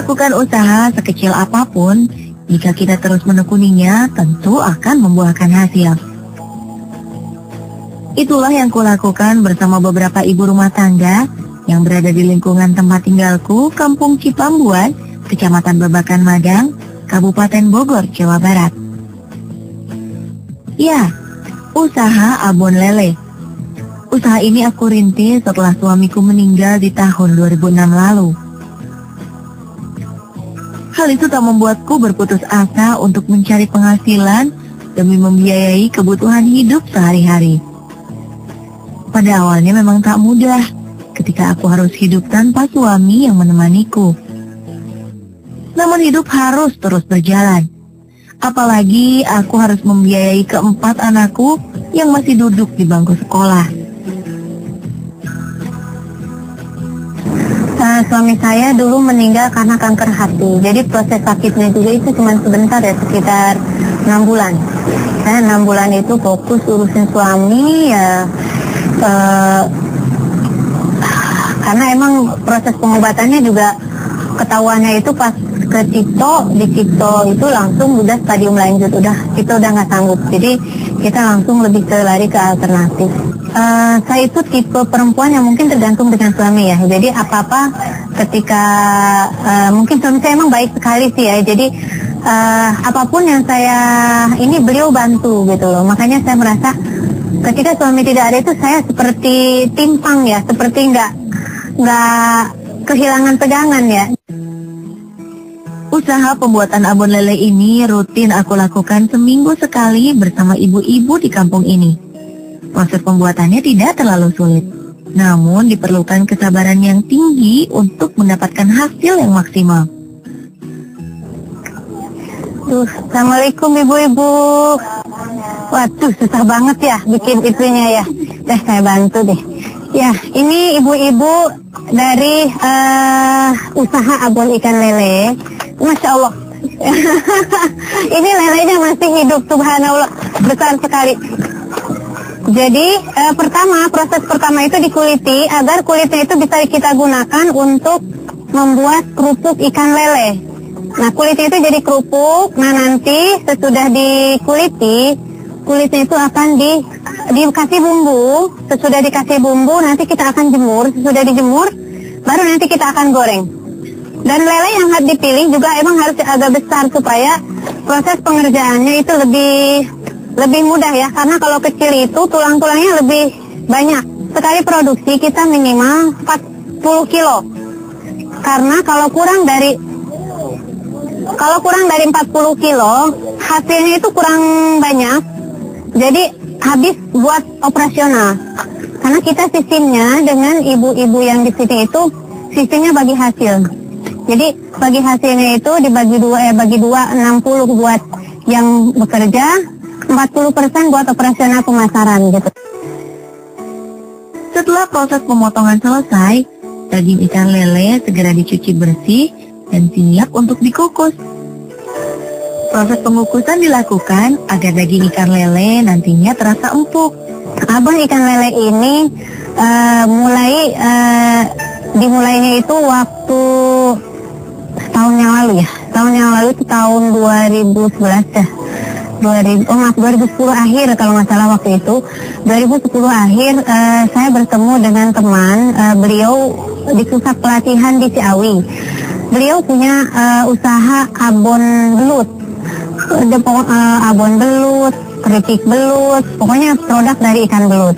Melakukan usaha sekecil apapun, jika kita terus menekuninya, tentu akan membuahkan hasil. Itulah yang kulakukan bersama beberapa ibu rumah tangga yang berada di lingkungan tempat tinggalku, Kampung Cipambuan, Kecamatan Babakan Madang, Kabupaten Bogor, Jawa Barat. Ya, usaha abon lele. Usaha ini aku rintis setelah suamiku meninggal di tahun 2006 lalu. Hal itu tak membuatku berputus asa untuk mencari penghasilan demi membiayai kebutuhan hidup sehari-hari. Pada awalnya memang tak mudah ketika aku harus hidup tanpa suami yang menemaniku. Namun hidup harus terus berjalan. Apalagi aku harus membiayai keempat anakku yang masih duduk di bangku sekolah. Suami saya dulu meninggal karena kanker hati. Jadi proses sakitnya juga itu cuma sebentar ya, sekitar 6 bulan. Saya 6 bulan itu fokus urusin suami ya. Karena emang proses pengobatannya juga ketahuannya itu pas ke di Cipto itu langsung udah stadium lanjut, kita udah nggak sanggup. Jadi kita langsung lebih lari ke alternatif. Saya itu tipe perempuan yang mungkin tergantung dengan suami ya. Jadi apa-apa ketika mungkin suami saya emang baik sekali sih ya. Jadi apapun yang saya ini beliau bantu gitu loh. Makanya saya merasa ketika suami tidak ada itu saya seperti timpang ya, seperti nggak kehilangan pegangan ya. Usaha pembuatan abon lele ini rutin aku lakukan seminggu sekali bersama ibu-ibu di kampung ini. Proses pembuatannya tidak terlalu sulit, namun diperlukan kesabaran yang tinggi untuk mendapatkan hasil yang maksimal. Assalamualaikum ibu-ibu. Waduh, susah banget ya bikin itunya ya. Saya bantu deh. Ya, ini ibu-ibu dari usaha abon ikan lele. Masya Allah. Ini lelenya masih hidup, subhanallah, besar sekali. Jadi proses pertama itu dikuliti agar kulitnya itu bisa kita gunakan untuk membuat kerupuk ikan lele. Nah, kulitnya itu jadi kerupuk. Nah, nanti sesudah dikuliti, kulitnya itu akan dikasih bumbu. Sesudah dikasih bumbu, nanti kita akan jemur. Sesudah dijemur, baru nanti kita akan goreng. Dan lele yang harus dipilih juga emang harus agak besar supaya proses pengerjaannya itu lebih mudah ya. Karena kalau kecil itu tulang-tulangnya lebih banyak. Sekali produksi kita minimal 40 kilo. Karena kalau kurang dari 40 kilo, hasilnya itu kurang banyak. Jadi habis buat operasional. Karena kita sistemnya dengan ibu-ibu yang di sini itu sistemnya bagi hasil. Jadi bagi hasilnya itu dibagi bagi dua 60 buat yang bekerja, 40% buat operasional pemasaran gitu. Setelah proses pemotongan selesai, daging ikan lele segera dicuci bersih dan siap untuk dikukus. Proses pengukusan dilakukan agar daging ikan lele nantinya terasa empuk. Abon ikan lele ini dimulainya itu waktu tahun yang lalu ya. Tahun yang lalu itu tahun 2011 ya. 2010 akhir kalau nggak salah waktu itu. 2010 akhir saya bertemu dengan teman beliau di pusat pelatihan di Ciawi. Beliau punya usaha abon belut. Abon belut, keripik belut, pokoknya produk dari ikan belut.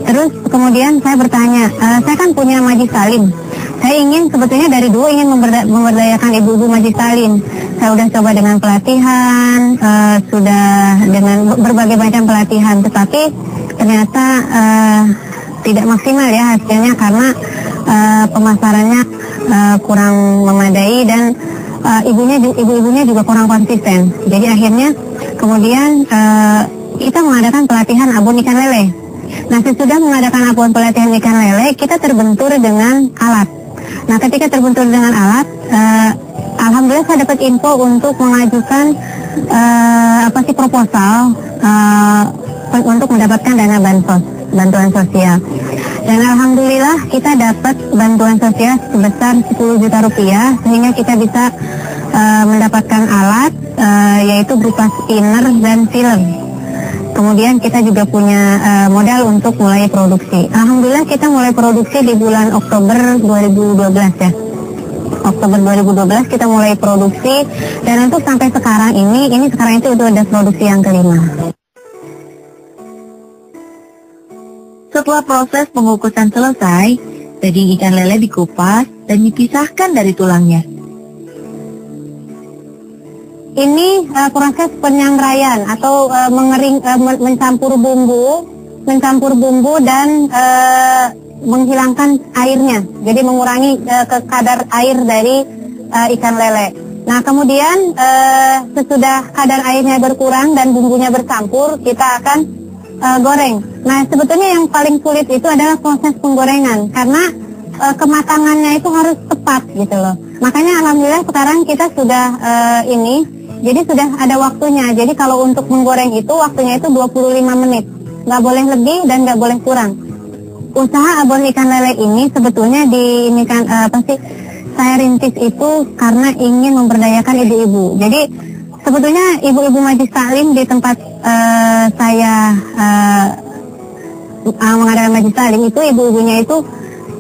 Terus kemudian saya bertanya, saya kan punya Majis Salim. Saya ingin sebetulnya dari dulu ingin memberdayakan ibu-ibu Majis Salim. Saya udah coba dengan pelatihan, sudah dengan berbagai macam pelatihan, tetapi ternyata tidak maksimal ya hasilnya karena pemasarannya kurang memadai dan ibu-ibunya juga kurang konsisten. Jadi akhirnya kemudian kita mengadakan pelatihan abon ikan lele. Nah, sesudah mengadakan abon pelatihan ikan lele, kita terbentur dengan alat. Nah, ketika terbentur dengan alat, alhamdulillah saya dapat info untuk mengajukan proposal untuk mendapatkan dana bantuan sosial. Dan alhamdulillah kita dapat bantuan sosial sebesar 10 juta rupiah sehingga kita bisa mendapatkan alat yaitu berupa spinner dan sealer. Kemudian kita juga punya modal untuk mulai produksi. Alhamdulillah kita mulai produksi di bulan Oktober 2012 ya. Oktober 2012 kita mulai produksi, dan untuk sampai sekarang ini sekarang itu udah produksi yang kelima. Setelah proses pengukusan selesai, daging ikan lele dikupas dan dipisahkan dari tulangnya. Ini proses penyangraian atau mencampur bumbu dan menghilangkan airnya, jadi mengurangi kadar air dari ikan lele. Nah kemudian sesudah kadar airnya berkurang dan bumbunya bercampur, kita akan goreng. Nah sebetulnya yang paling sulit itu adalah proses penggorengan, karena kematangannya itu harus tepat gitu loh. Makanya alhamdulillah sekarang kita sudah jadi sudah ada waktunya. Jadi kalau untuk menggoreng itu waktunya itu 25 menit, nggak boleh lebih dan nggak boleh kurang. Usaha abon ikan lele ini sebetulnya saya rintis itu karena ingin memberdayakan ibu-ibu. Jadi sebetulnya ibu-ibu Majlis Taklim di tempat saya mengadakan Majlis Taklim itu, ibu-ibunya itu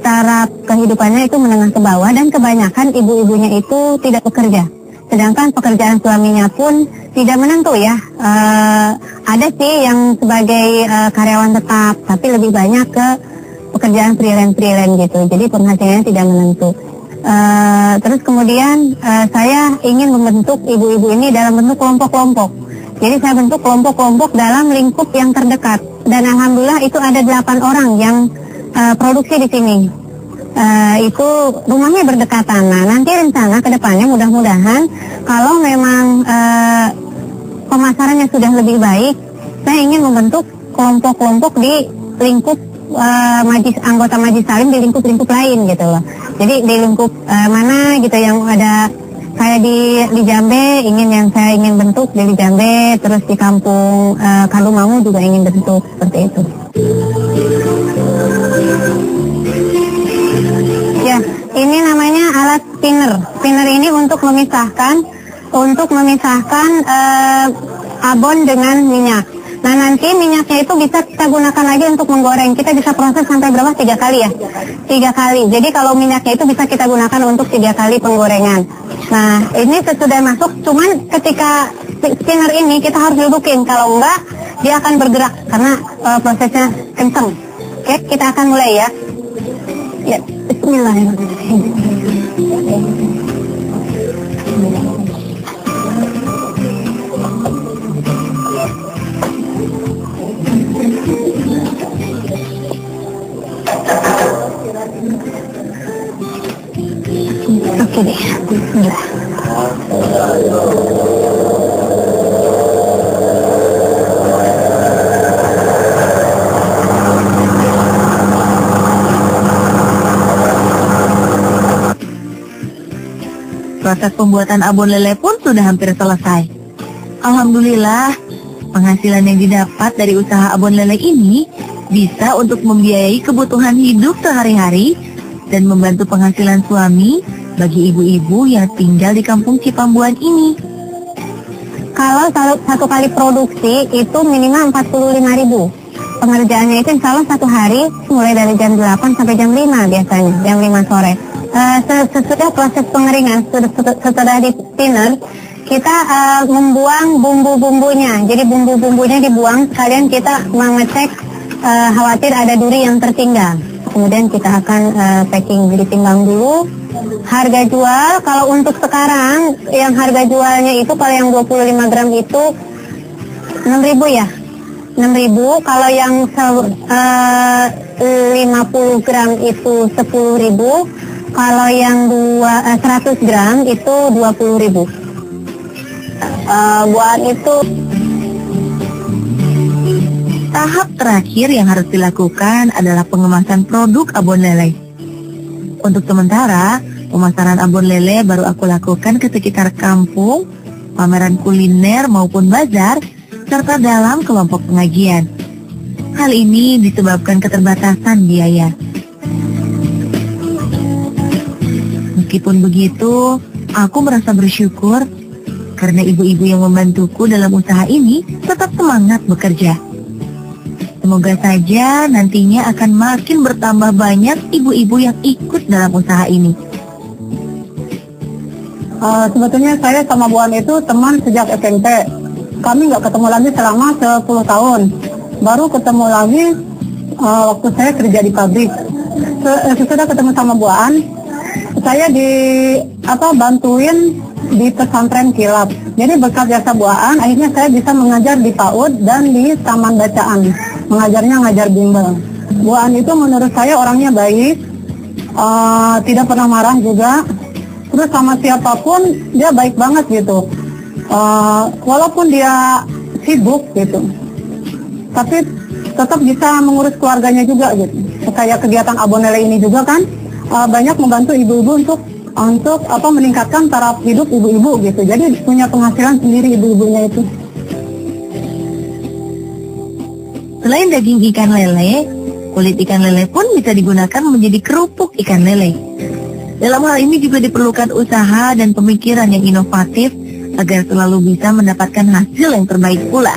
cara kehidupannya itu menengah ke bawah, dan kebanyakan ibu-ibunya itu tidak bekerja. Sedangkan pekerjaan suaminya pun tidak menentu ya. Ada sih yang sebagai karyawan tetap, tapi lebih banyak ke pekerjaan freelance gitu. Jadi penghasilannya tidak menentu. Terus kemudian saya ingin membentuk ibu-ibu ini dalam bentuk kelompok-kelompok. Jadi saya bentuk kelompok-kelompok dalam lingkup yang terdekat. Dan alhamdulillah itu ada 8 orang yang produksi di sini. Itu rumahnya berdekatan. Nah nanti rencana ke depannya mudah-mudahan kalau memang pemasarannya sudah lebih baik, saya ingin membentuk kelompok-kelompok di lingkup anggota Majlis Taklim di lingkup-lingkup lain gitu loh. Jadi di lingkup mana gitu yang ada saya di Jambe, saya ingin bentuk di Jambe, terus di kampung Kalumangu juga ingin bentuk seperti itu. Ya, ini namanya alat spinner. Spinner ini untuk memisahkan abon dengan minyak. Nah nanti minyaknya itu bisa kita gunakan lagi untuk menggoreng. Kita bisa proses sampai berapa? 3 kali ya? 3 kali. Jadi kalau minyaknya itu bisa kita gunakan untuk 3 kali penggorengan. Nah ini sudah masuk, cuman ketika spinner ini kita harus dudukin. Kalau enggak dia akan bergerak karena prosesnya kenceng. Oke, kita akan mulai ya. Ya, bismillahirrahmanirrahim. Oke deh, bismillah. Proses pembuatan abon lele pun sudah hampir selesai. Alhamdulillah, penghasilan yang didapat dari usaha abon lele ini bisa untuk membiayai kebutuhan hidup sehari-hari dan membantu penghasilan suami bagi ibu-ibu yang tinggal di kampung Cipambuan ini. Kalau satu kali produksi itu minimal 45.000. Pengerjaannya itu insya Allah satu hari mulai dari jam 8 sampai jam 5 biasanya, jam 5 sore. Sesudah proses pengeringan, setelah di spinner, kita membuang bumbu-bumbunya. Jadi bumbu-bumbunya dibuang, sekalian kita mengecek khawatir ada duri yang tertinggal. Kemudian kita akan packing, ditimbang dulu. Harga jual, kalau untuk sekarang, yang harga jualnya itu kalau yang 25 gram itu 6.000 ya. 6.000, kalau yang 50 gram itu 10.000. Kalau yang 100 gram itu 20.000. Buat itu tahap terakhir yang harus dilakukan adalah pengemasan produk abon lele. Untuk sementara, pemasaran abon lele baru aku lakukan ke sekitar kampung, pameran kuliner maupun bazar, serta dalam kelompok pengajian. Hal ini disebabkan keterbatasan biaya. Meskipun begitu, aku merasa bersyukur karena ibu-ibu yang membantuku dalam usaha ini tetap semangat bekerja. Semoga saja nantinya akan makin bertambah banyak ibu-ibu yang ikut dalam usaha ini. Sebetulnya saya sama Bu An itu teman sejak SMP. Kami nggak ketemu lagi selama 10 tahun. Baru ketemu lagi waktu saya kerja di pabrik. Sesudah ketemu sama Bu An, saya bantuin di pesantren Kilap. Jadi berkat jasa Bu An, akhirnya saya bisa mengajar di PAUD dan di Taman Bacaan. Mengajarnya ngajar bimbel. Bu An itu menurut saya orangnya baik, tidak pernah marah juga. Terus sama siapapun dia baik banget gitu. Walaupun dia sibuk gitu, tapi tetap bisa mengurus keluarganya juga gitu. Kayak kegiatan Abon Lele ini juga kan banyak membantu ibu-ibu untuk meningkatkan taraf hidup ibu-ibu gitu. Jadi punya penghasilan sendiri ibu-ibunya itu. Selain daging ikan lele, kulit ikan lele pun bisa digunakan menjadi kerupuk ikan lele. Dalam hal ini juga diperlukan usaha dan pemikiran yang inovatif agar selalu bisa mendapatkan hasil yang terbaik pula.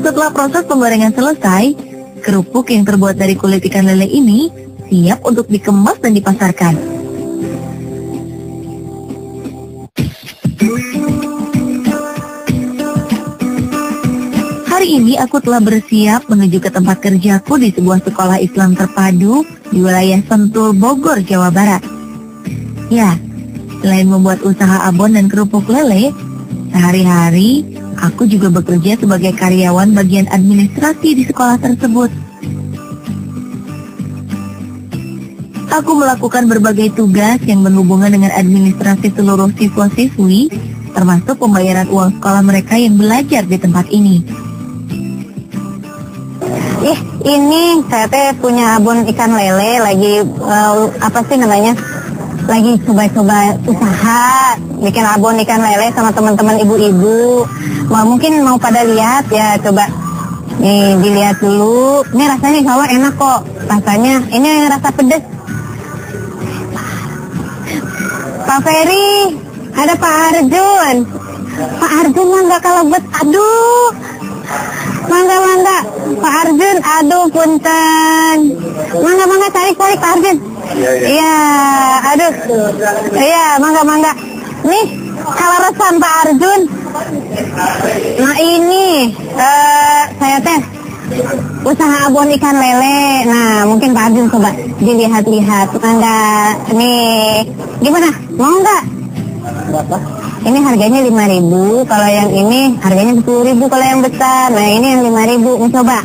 Setelah proses penggorengan selesai, kerupuk yang terbuat dari kulit ikan lele ini siap untuk dikemas dan dipasarkan. Hari ini aku telah bersiap menuju ke tempat kerjaku di sebuah sekolah Islam terpadu di wilayah Sentul, Bogor, Jawa Barat. Ya, selain membuat usaha abon dan kerupuk lele, sehari-hari aku juga bekerja sebagai karyawan bagian administrasi di sekolah tersebut. Aku melakukan berbagai tugas yang berhubungan dengan administrasi seluruh siswa-siswi, termasuk pembayaran uang sekolah mereka yang belajar di tempat ini. Ini saya punya abon ikan lele lagi lagi coba-coba usaha bikin abon ikan lele sama teman-teman ibu-ibu. Mungkin mau pada lihat ya, coba nih dilihat dulu. Ini rasanya insya Allah enak kok. Rasanya ini rasa pedas. Pak Ferry, ada Pak Arjun. Pak Arjun mah nggak kalebet. Aduh, mangga Pak Arjun, aduh punten. Mangga tarik Pak Arjun. Iya, aduh. Iya, mangga. Nih, kalau resan Pak Arjun. Nah ini, saya usaha abon ikan lele. Nah, mungkin Pak Arjun coba dilihat-lihat. Mangga, nih, gimana? Mau nggak? Berapa? Ini harganya 5.000. Kalau yang ini harganya 10.000 kalau yang besar. Nah, ini yang 5.000. Mau coba?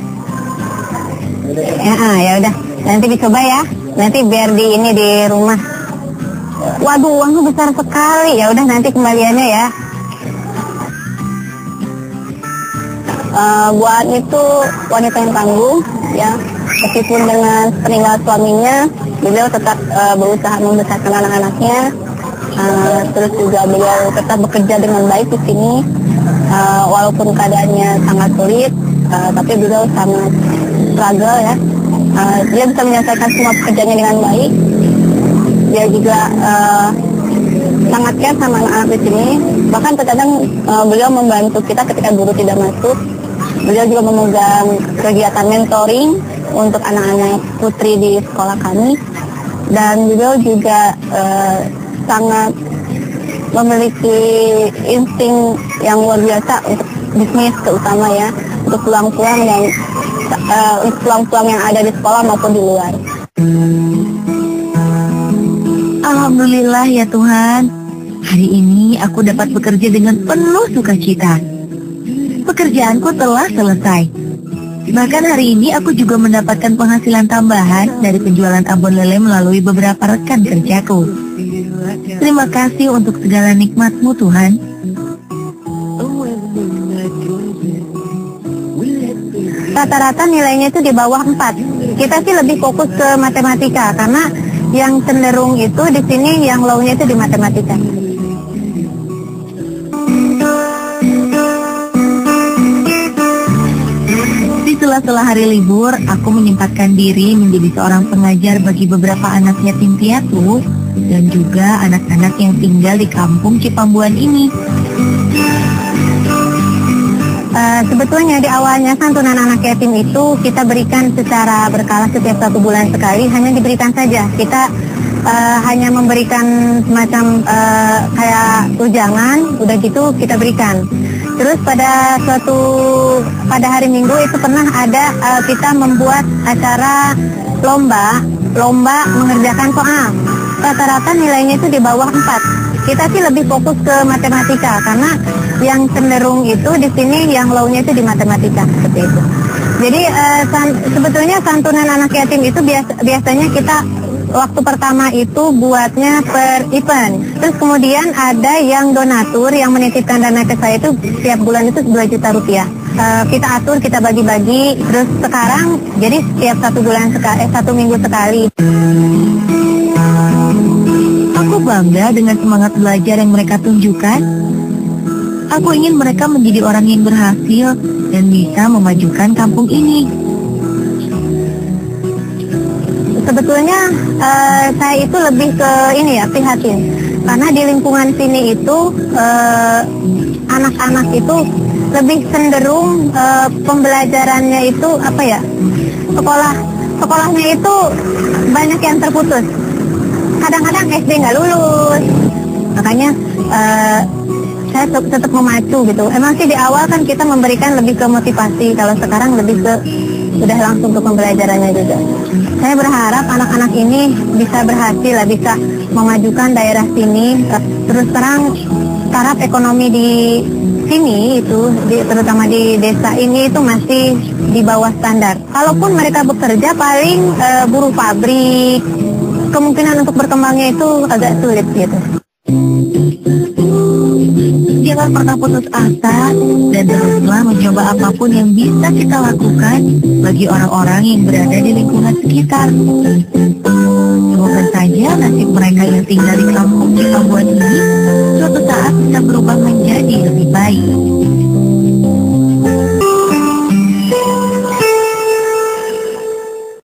Ya udah. Nanti dicoba ya. Nanti biar di rumah. Waduh, uangnya besar sekali. Ya udah, nanti kembaliannya ya. Bu An itu wanita yang tangguh ya. Meskipun dengan peninggal suaminya, beliau tetap berusaha membesarkan anak-anaknya. Terus juga beliau tetap bekerja dengan baik di sini. Walaupun keadaannya sangat sulit, tapi beliau sangat struggle ya. Dia bisa menyelesaikan semua pekerjaannya dengan baik. Dia juga sangat care sama anak-anak di sini. Bahkan terkadang beliau membantu kita ketika guru tidak masuk. Beliau juga memegang kegiatan mentoring untuk anak-anak putri di sekolah kami. Dan beliau juga sangat memiliki insting yang luar biasa untuk bisnis, terutama ya untuk peluang-peluang yang ada di sekolah maupun di luar. Alhamdulillah ya Tuhan, hari ini aku dapat bekerja dengan penuh sukacita. Pekerjaanku telah selesai. Bahkan hari ini aku juga mendapatkan penghasilan tambahan dari penjualan abon lele melalui beberapa rekan kerjaku. Terima kasih untuk segala nikmat-Mu Tuhan. Rata-rata nilainya itu di bawah 4. Kita sih lebih fokus ke matematika karena yang cenderung itu di sini yang low-nya itu di matematika. sela-sela hari libur, aku menyempatkan diri menjadi seorang pengajar bagi beberapa anak yatim piatu dan juga anak-anak yang tinggal di kampung Cipambuan ini. Sebetulnya di awalnya santunan anak yatim itu kita berikan secara berkala setiap 1 bulan sekali, hanya diberikan saja. Kita hanya memberikan semacam kayak tunjangan, udah gitu kita berikan. Terus pada hari Minggu itu pernah ada kita membuat acara lomba mengerjakan soal. Rata-rata nilainya itu di bawah 4. Kita sih lebih fokus ke matematika karena yang cenderung itu di sini yang low-nya itu di matematika seperti itu. Jadi sebetulnya santunan anak yatim itu biasanya kita waktu pertama itu buatnya per event. Terus kemudian ada yang donatur yang menitipkan dana ke saya itu setiap bulan itu 2 juta rupiah. Kita atur, kita bagi-bagi. Terus sekarang jadi setiap 1 minggu sekali. Aku bangga dengan semangat belajar yang mereka tunjukkan. Aku ingin mereka menjadi orang yang berhasil dan bisa memajukan kampung ini. Sebetulnya saya itu lebih ke prihatin. Karena di lingkungan sini itu anak-anak itu lebih cenderung pembelajarannya itu sekolahnya itu banyak yang terputus. Kadang-kadang SD nggak lulus. Makanya saya tetap memacu gitu. Emang sih di awal kan kita memberikan lebih ke motivasi. Kalau sekarang lebih ke sudah langsung ke pembelajarannya juga. Saya berharap anak-anak ini bisa berhasil, bisa memajukan daerah sini. Terus terang taraf ekonomi di sini itu, terutama di desa ini itu masih di bawah standar. Kalaupun mereka bekerja paling buruh pabrik, kemungkinan untuk berkembangnya itu agak sulit gitu. Jangan pernah putus asa dan teruslah mencoba apapun yang bisa kita lakukan bagi orang-orang yang berada di lingkungan sekitar. Semoga saja nasib mereka yang tinggal di kampung Cipambuan ini suatu saat bisa berubah menjadi lebih baik.